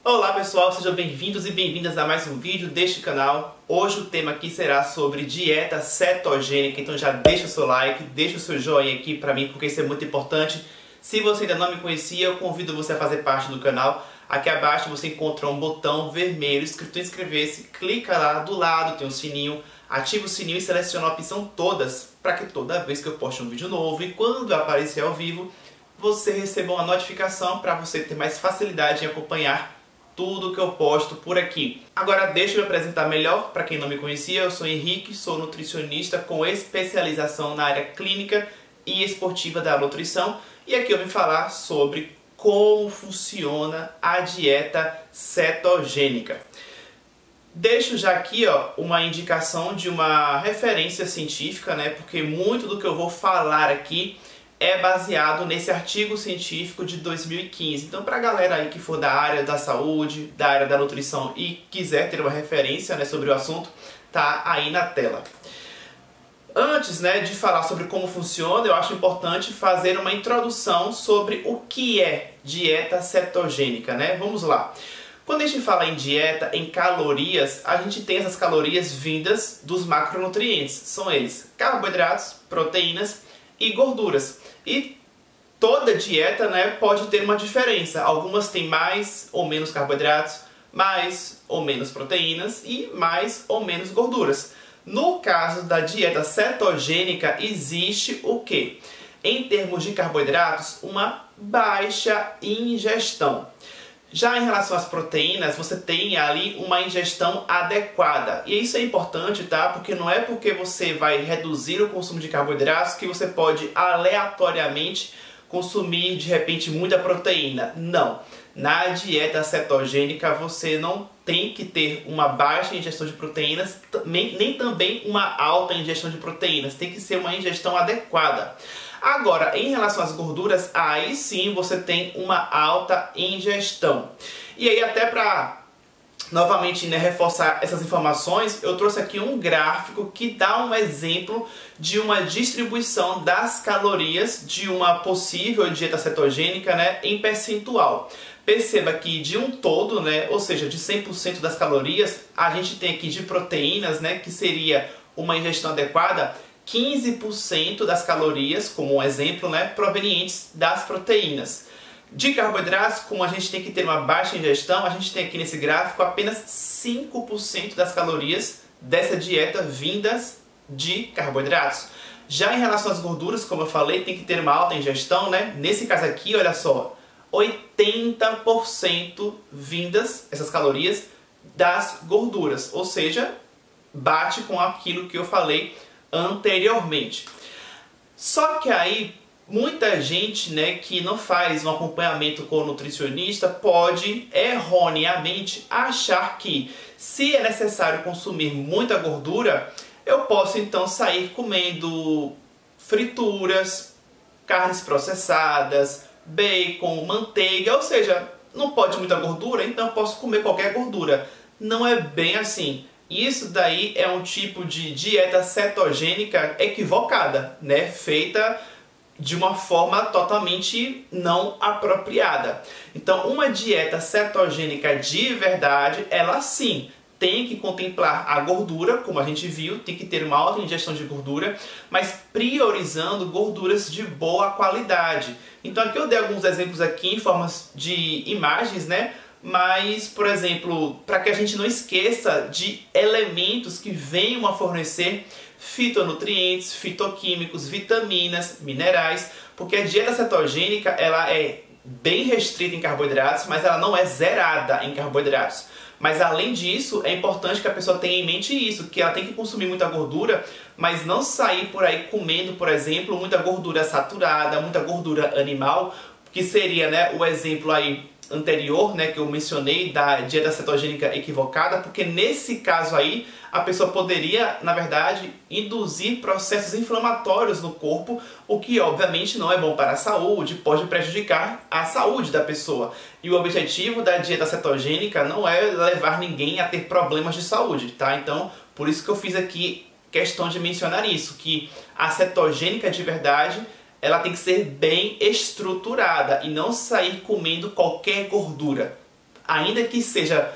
Olá pessoal, sejam bem-vindos e bem-vindas a mais um vídeo deste canal. Hoje o tema aqui será sobre dieta cetogênica, então já deixa o seu like, deixa o seu joinha aqui pra mim, porque isso é muito importante. Se você ainda não me conhecia, eu convido você a fazer parte do canal. Aqui abaixo você encontra um botão vermelho escrito inscrever-se, clica lá, do lado tem um sininho, ativa o sininho e seleciona a opção todas, para que toda vez que eu poste um vídeo novo e quando aparecer ao vivo, você receba uma notificação para você ter mais facilidade em acompanhar tudo que eu posto por aqui. Agora deixa eu me apresentar melhor, para quem não me conhecia, eu sou Henrique, sou nutricionista com especialização na área clínica e esportiva da nutrição, e aqui eu vim falar sobre como funciona a dieta cetogênica. Deixo já aqui uma indicação de uma referência científica, né? Porque muito do que eu vou falar aqui é baseado nesse artigo científico de 2015. Então, para a galera aí que for da área da saúde, da área da nutrição e quiser ter uma referência, né, sobre o assunto, tá aí na tela. Antes, né, de falar sobre como funciona, eu acho importante fazer uma introdução sobre o que é dieta cetogênica, né? Vamos lá. Quando a gente fala em dieta, em calorias, a gente tem essas calorias vindas dos macronutrientes. São eles carboidratos, proteínas e gorduras. E toda dieta, né, pode ter uma diferença. Algumas têm mais ou menos carboidratos, mais ou menos proteínas e mais ou menos gorduras. No caso da dieta cetogênica, existe o quê? Em termos de carboidratos, uma baixa ingestão. Já em relação às proteínas, você tem ali uma ingestão adequada. E isso é importante, tá? Porque não é porque você vai reduzir o consumo de carboidratos que você pode aleatoriamente consumir, de repente, muita proteína. Não. Na dieta cetogênica, você não tem que ter uma baixa ingestão de proteínas, nem também uma alta ingestão de proteínas. Tem que ser uma ingestão adequada. Agora, em relação às gorduras, aí sim você tem uma alta ingestão. E aí, até para novamente, né, reforçar essas informações, eu trouxe aqui um gráfico que dá um exemplo de uma distribuição das calorias de uma possível dieta cetogênica, né, em percentual. Perceba que de um todo, né, ou seja, de 100% das calorias, a gente tem aqui de proteínas, né, que seria uma ingestão adequada, 15% das calorias, como um exemplo, né, provenientes das proteínas. De carboidratos, como a gente tem que ter uma baixa ingestão, a gente tem aqui nesse gráfico apenas 5% das calorias dessa dieta vindas de carboidratos. Já em relação às gorduras, como eu falei, tem que ter uma alta ingestão, né? Nesse caso aqui, olha só, 80% vindas, essas calorias, das gorduras. Ou seja, bate com aquilo que eu falei anteriormente. Só que aí muita gente, né, que não faz um acompanhamento com o nutricionista pode erroneamente achar que se é necessário consumir muita gordura, eu posso então sair comendo frituras, carnes processadas, bacon, manteiga, ou seja, não pode muita gordura, então eu posso comer qualquer gordura. Não é bem assim. Isso daí é um tipo de dieta cetogênica equivocada, né? Feita de uma forma totalmente não apropriada. Então, uma dieta cetogênica de verdade, ela sim tem que contemplar a gordura, como a gente viu, tem que ter uma alta ingestão de gordura, mas priorizando gorduras de boa qualidade. Então, aqui eu dei alguns exemplos aqui em formas de imagens, né? Mas, por exemplo, para que a gente não esqueça de elementos que venham a fornecer fitonutrientes, fitoquímicos, vitaminas, minerais, porque a dieta cetogênica ela é bem restrita em carboidratos, mas ela não é zerada em carboidratos. Mas além disso, é importante que a pessoa tenha em mente isso, que ela tem que consumir muita gordura, mas não sair por aí comendo, por exemplo, muita gordura saturada, muita gordura animal, que seria, né, o exemplo aí anterior, né, que eu mencionei da dieta cetogênica equivocada, porque nesse caso aí a pessoa poderia, na verdade, induzir processos inflamatórios no corpo, o que obviamente não é bom para a saúde, pode prejudicar a saúde da pessoa. E o objetivo da dieta cetogênica não é levar ninguém a ter problemas de saúde, tá? Então, por isso que eu fiz aqui questão de mencionar isso, que a cetogênica de verdade ela tem que ser bem estruturada e não sair comendo qualquer gordura. ainda que seja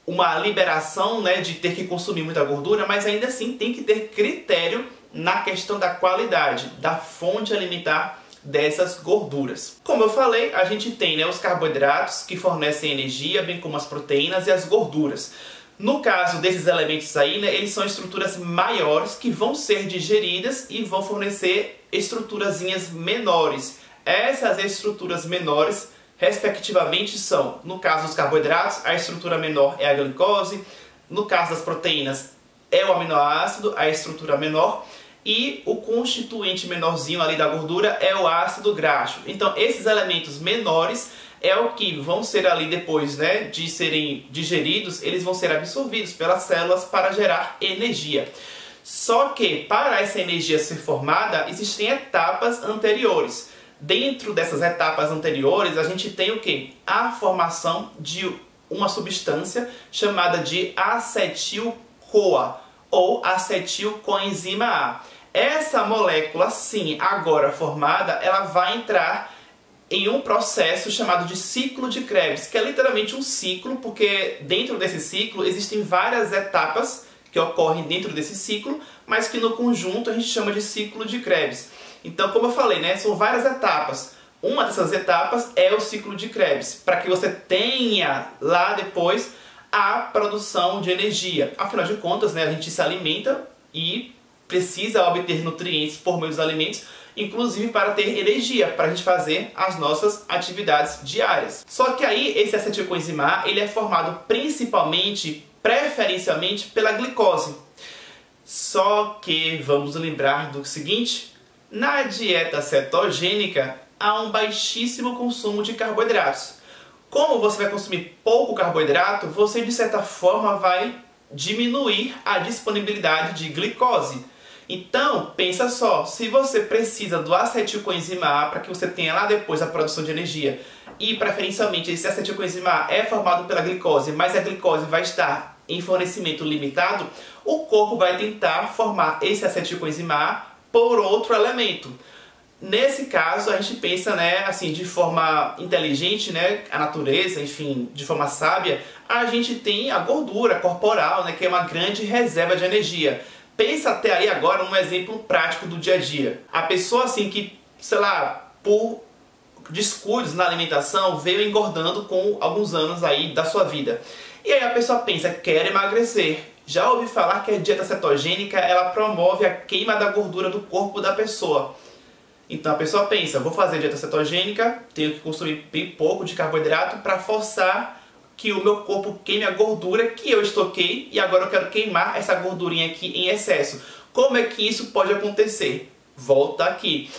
uma liberação, né, de ter que consumir muita gordura, mas ainda assim tem que ter critério na questão da qualidade, da fonte alimentar dessas gorduras. Como eu falei, a gente tem, né, os carboidratos que fornecem energia, bem como as proteínas e as gorduras. No caso desses elementos aí, né, eles são estruturas maiores que vão ser digeridas e vão fornecer estruturazinhas menores. Essas estruturas menores, respectivamente, são, no caso dos carboidratos, a estrutura menor é a glicose, no caso das proteínas é o aminoácido, a estrutura menor, e o constituinte menorzinho ali da gordura é o ácido graxo. Então esses elementos menores é o que vão ser ali depois, né, de serem digeridos, eles vão ser absorvidos pelas células para gerar energia. Só que para essa energia ser formada, existem etapas anteriores. Dentro dessas etapas anteriores, a gente tem o quê? A formação de uma substância chamada de acetil-CoA ou acetilcoenzima A. Essa molécula, sim, agora formada, ela vai entrar em um processo chamado de ciclo de Krebs, que é literalmente um ciclo, porque dentro desse ciclo existem várias etapas que ocorrem dentro desse ciclo, mas que no conjunto a gente chama de ciclo de Krebs. Então, como eu falei, né, são várias etapas. Uma dessas etapas é o ciclo de Krebs, para que você tenha lá depois a produção de energia. Afinal de contas, né, a gente se alimenta e precisa obter nutrientes por meio dos alimentos, inclusive para ter energia, para a gente fazer as nossas atividades diárias. Só que aí esse acetilcoenzima A, ele é formado principalmente, preferencialmente, pela glicose. Só que vamos lembrar do seguinte: na dieta cetogênica há um baixíssimo consumo de carboidratos. Como você vai consumir pouco carboidrato, você de certa forma vai diminuir a disponibilidade de glicose. Então, pensa só, se você precisa do acetilcoenzima A para que você tenha lá depois a produção de energia, e preferencialmente esse acetilcoenzima A é formado pela glicose, mas a glicose vai estar em fornecimento limitado, o corpo vai tentar formar esse acetilcoenzima A por outro elemento. Nesse caso, a gente pensa, né, assim, de forma inteligente, né, a natureza, enfim, de forma sábia, a gente tem a gordura corporal, né, que é uma grande reserva de energia. Pensa até aí agora num exemplo prático do dia a dia. A pessoa assim que, sei lá, por descuidos na alimentação, veio engordando com alguns anos aí da sua vida. E aí a pessoa pensa, quer emagrecer. Já ouvi falar que a dieta cetogênica, ela promove a queima da gordura do corpo da pessoa. Então a pessoa pensa, vou fazer dieta cetogênica, tenho que consumir bem pouco de carboidrato para forçar que o meu corpo queime a gordura que eu estoquei e agora eu quero queimar essa gordurinha aqui em excesso. Como é que isso pode acontecer? Volta aqui.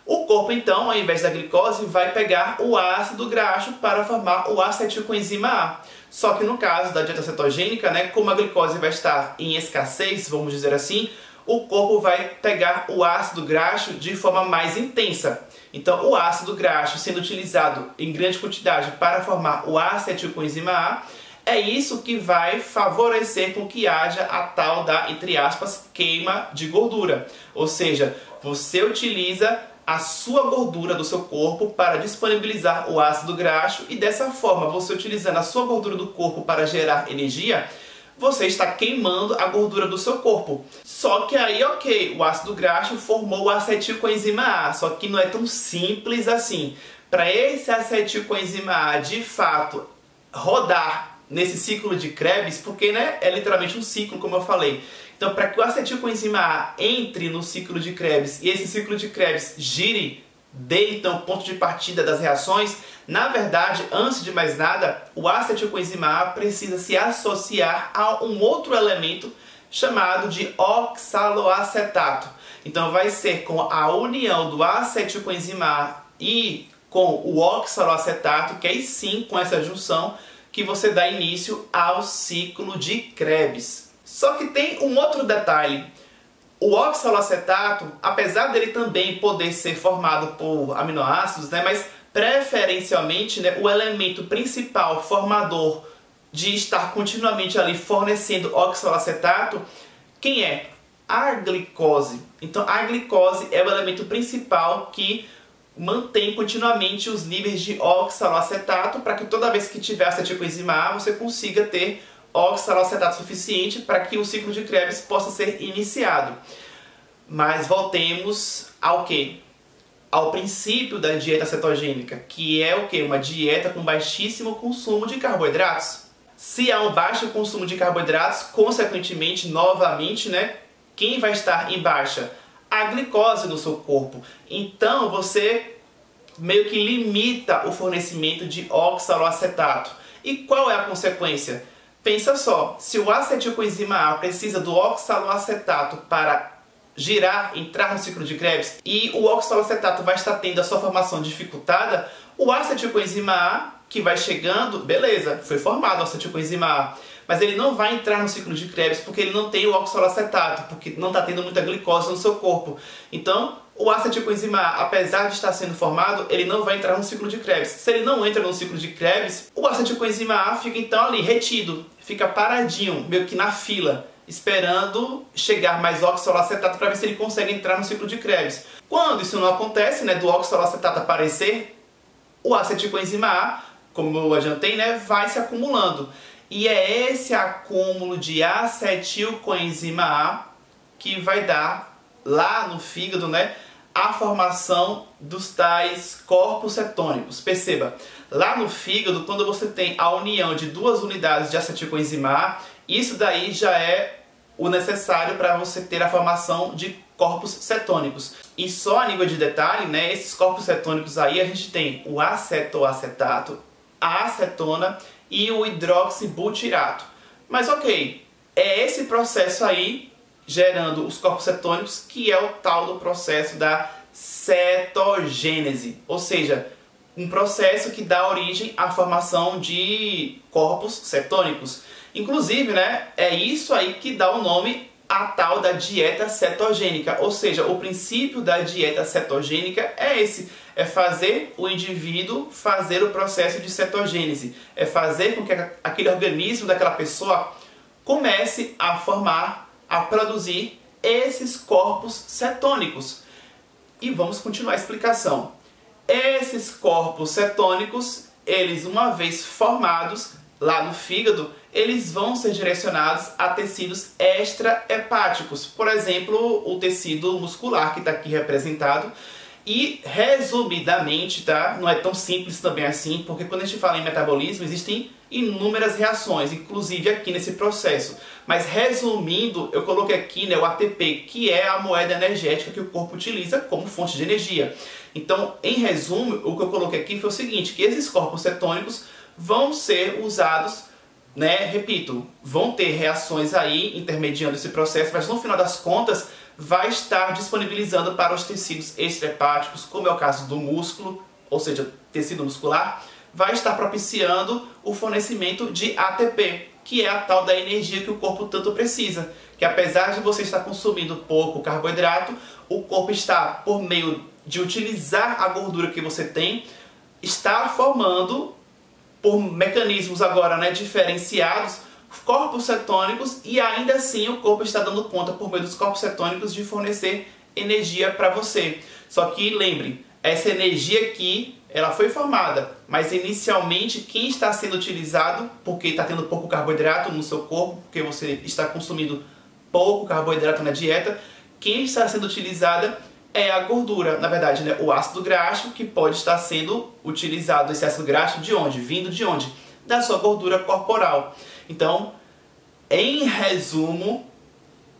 O corpo então, ao invés da glicose, vai pegar o ácido graxo para formar o acetilcoenzima A. Só que no caso da dieta cetogênica, né, como a glicose vai estar em escassez, vamos dizer assim, o corpo vai pegar o ácido graxo de forma mais intensa. Então, o ácido graxo sendo utilizado em grande quantidade para formar o acetilcoenzima A, é isso que vai favorecer com que haja a tal da, entre aspas, queima de gordura. Ou seja, você utiliza a sua gordura do seu corpo para disponibilizar o ácido graxo e dessa forma, você utilizando a sua gordura do corpo para gerar energia, você está queimando a gordura do seu corpo. Só que aí, ok, o ácido graxo formou o acetilcoenzima A, só que não é tão simples assim. Para esse acetilcoenzima A, de fato, rodar nesse ciclo de Krebs, porque, né, é literalmente um ciclo, como eu falei. Então, para que o acetilcoenzima A entre no ciclo de Krebs e esse ciclo de Krebs gire, dê então o ponto de partida das reações, na verdade, antes de mais nada, o acetilcoenzima A precisa se associar a um outro elemento chamado de oxaloacetato. Então vai ser com a união do acetilcoenzima A e com o oxaloacetato, que aí sim, com essa junção, que você dá início ao ciclo de Krebs. Só que tem um outro detalhe. O oxaloacetato, apesar dele também poder ser formado por aminoácidos, né, mas preferencialmente, né, o elemento principal formador de estar continuamente ali fornecendo oxaloacetato, quem é? A glicose. Então a glicose é o elemento principal que mantém continuamente os níveis de oxaloacetato para que toda vez que tiver acetilcoenzima A, você consiga ter oxaloacetato suficiente para que o ciclo de Krebs possa ser iniciado. Mas voltemos ao quê? Ao princípio da dieta cetogênica, que é o quê? Uma dieta com baixíssimo consumo de carboidratos. Se há um baixo consumo de carboidratos, consequentemente, novamente, né, quem vai estar em baixa? A glicose no seu corpo. Então você meio que limita o fornecimento de oxaloacetato. E qual é a consequência? Pensa só, se o acetilcoenzima A precisa do oxaloacetato para girar, entrar no ciclo de Krebs, e o oxaloacetato vai estar tendo a sua formação dificultada, o acetilcoenzima A, que vai chegando, beleza, foi formado o acetilcoenzima A, mas ele não vai entrar no ciclo de Krebs porque ele não tem o oxaloacetato, porque não está tendo muita glicose no seu corpo. Então, o acetilcoenzima A, apesar de estar sendo formado, ele não vai entrar no ciclo de Krebs. Se ele não entra no ciclo de Krebs, o acetilcoenzima A fica então ali, retido, fica paradinho, meio que na fila, esperando chegar mais oxaloacetato para ver se ele consegue entrar no ciclo de Krebs. Quando isso não acontece, né, do oxaloacetato aparecer, o acetilcoenzima A, como eu adiantei, né, vai se acumulando. E é esse acúmulo de acetilcoenzima A que vai dar lá no fígado, né, a formação dos tais corpos cetônicos. Perceba, lá no fígado, quando você tem a união de duas unidades de acetilcoenzima A, isso daí já é o necessário para você ter a formação de corpos cetônicos. E só a nível de detalhe, né, esses corpos cetônicos aí a gente tem o acetoacetato, a acetona e o hidroxibutirato. Mas ok, é esse processo aí gerando os corpos cetônicos que é o tal do processo da cetogênese, ou seja, um processo que dá origem à formação de corpos cetônicos. Inclusive, né, é isso aí que dá o nome à tal da dieta cetogênica, ou seja, o princípio da dieta cetogênica é esse, é fazer o indivíduo fazer o processo de cetogênese, é fazer com que aquele organismo daquela pessoa comece a formar, a produzir esses corpos cetônicos. E vamos continuar a explicação. Esses corpos cetônicos, eles uma vez formados lá no fígado, eles vão ser direcionados a tecidos extrahepáticos, por exemplo, o tecido muscular que está aqui representado. E resumidamente, tá? Não é tão simples também assim, porque quando a gente fala em metabolismo, existem inúmeras reações, inclusive aqui nesse processo. Mas resumindo, eu coloquei aqui, né, o ATP, que é a moeda energética que o corpo utiliza como fonte de energia. Então, em resumo, o que eu coloquei aqui foi o seguinte, que esses corpos cetônicos vão ser usados, né, repito, vão ter reações aí intermediando esse processo, mas no final das contas vai estar disponibilizando para os tecidos extrahepáticos, como é o caso do músculo, ou seja, tecido muscular, vai estar propiciando o fornecimento de ATP, que é a tal da energia que o corpo tanto precisa, que apesar de você estar consumindo pouco carboidrato, o corpo está, por meio de utilizar a gordura que você tem, está formando, por mecanismos agora, né, diferenciados, corpos cetônicos, e ainda assim o corpo está dando conta, por meio dos corpos cetônicos, de fornecer energia para você. Só que lembre, essa energia aqui, ela foi formada, mas inicialmente quem está sendo utilizado, porque está tendo pouco carboidrato no seu corpo, porque você está consumindo pouco carboidrato na dieta, quem está sendo utilizada é a gordura, na verdade, né, o ácido graxo, que pode estar sendo utilizado, esse ácido graxo, de onde? Vindo de onde? Da sua gordura corporal. Então, em resumo,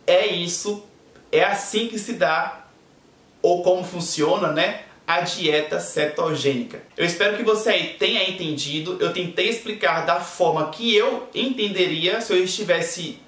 é isso, é assim que se dá, ou como funciona, né, a dieta cetogênica. Eu espero que você aí tenha entendido. Eu tentei explicar da forma que eu entenderia se eu estivesse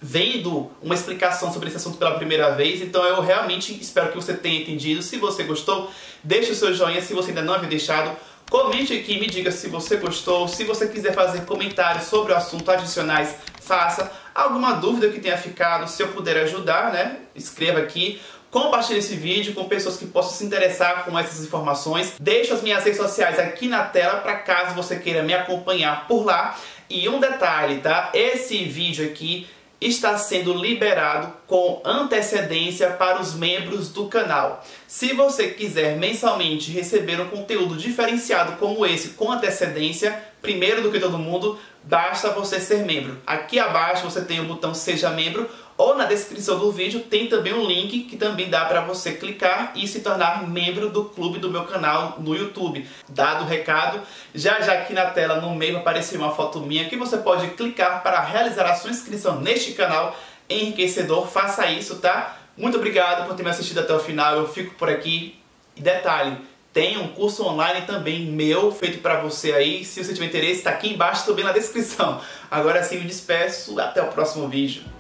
vendo uma explicação sobre esse assunto pela primeira vez, então eu realmente espero que você tenha entendido. Se você gostou, deixe o seu joinha. Se você ainda não havia deixado, comente aqui e me diga se você gostou. Se você quiser fazer comentários sobre o assunto adicionais, faça. Alguma dúvida que tenha ficado, se eu puder ajudar, né, escreva aqui. Compartilhe esse vídeo com pessoas que possam se interessar com essas informações. Deixo as minhas redes sociais aqui na tela para caso você queira me acompanhar por lá. E um detalhe, tá? Esse vídeo aqui está sendo liberado com antecedência para os membros do canal. Se você quiser mensalmente receber um conteúdo diferenciado como esse com antecedência, primeiro do que todo mundo, basta você ser membro. Aqui abaixo você tem o botão Seja Membro, ou na descrição do vídeo tem também um link que também dá para você clicar e se tornar membro do clube do meu canal no YouTube. Dado o recado, já aqui na tela no meio vai aparecer uma foto minha que você pode clicar para realizar a sua inscrição neste canal enriquecedor. Faça isso, tá? Muito obrigado por ter me assistido até o final, eu fico por aqui. E detalhe, tem um curso online também meu, feito para você aí. Se você tiver interesse, está aqui embaixo também na descrição. Agora sim, me despeço, até o próximo vídeo.